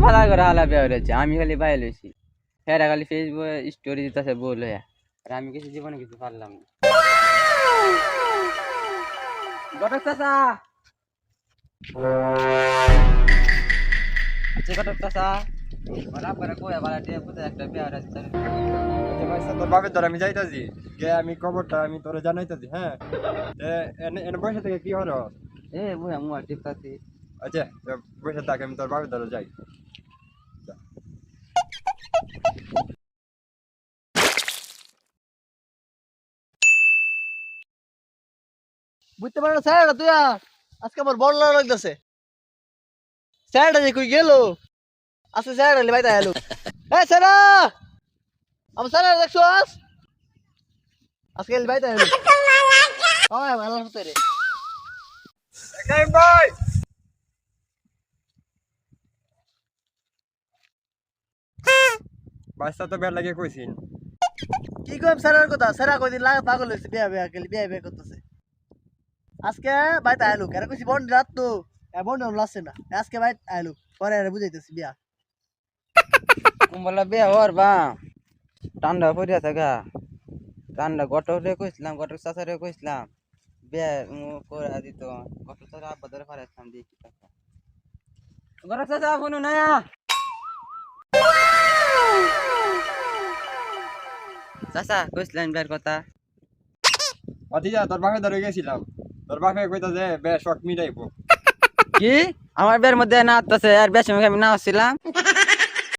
হালা করে হালা বিয়া হয়েছে, আমি খালি বাইরে লইছি। হেরা খালি ফেসবুকে স্টোরি দিতেছে বল হয়ে, আর আমি কিছু জীবনে কিছু পারলাম না। ঘটক চাচা, আচ্ছা ঘটক চাচা, ওরা পরে কয়ে বালা দিয়ে বুঝে একটা বিয়া হয়েছে। তোর বাপের ধর আমি যাইতাছি গে, আমি খবরটা আমি তোরে জানাইতাছি। হ্যাঁ, এনে বসে থেকে কি হলো? এ বুঝা মুয়া টিপতাছি। আচ্ছা, বসে থাক, আমি তোর বাপের ধরে যাই। বুঝতে পারো স্যার তুই আজকে আমার বড় লাগতেছে। স্যারটা যে কই গেল, আজকে স্যার এলে বাইতে এলো। এ স্যার, আমার স্যার দেখছো আজকে এলে বাইতে এলো। ওই ভালো হতে রে কাইম ভাই, বাচ্চা তো বের লাগে কইছিন। কি কইম স্যারের কথা? স্যার কইদিন লাগা পাগল হইছে, বিয়া বিয়া গেলি বিয়া বিয়া করতেছে। আজকে বাইতে এলো, কেন কইছি বন্ধ রাত তো বন্ধ লাগছে না, আজকে বাইতে এলো, পরে আর বুঝাইতেছি বিয়া। কুম্বলা বিয়া হওয়ার বা ঠান্ডা পড়িয়া থাকা, ঠান্ডা ঘটকরে কইছিলাম, ঘটক চাচারে কইছিলাম বিয়া করে দিত। ঘটক চাচা আব্বা ধরে ফারাইছিলাম দিয়ে কি টাকা। ঘটক চাচা কোনো না, চাচা কইছিলেন বিয়ার কথা। অতিজা তোর বাপের ধরে গেছিলাম, তোর বাপে কইতা যে বে শখ মিটাইবো। কি আমার বিয়ের মধ্যে না আসতেছে আর বেশি আমি না আসছিলাম?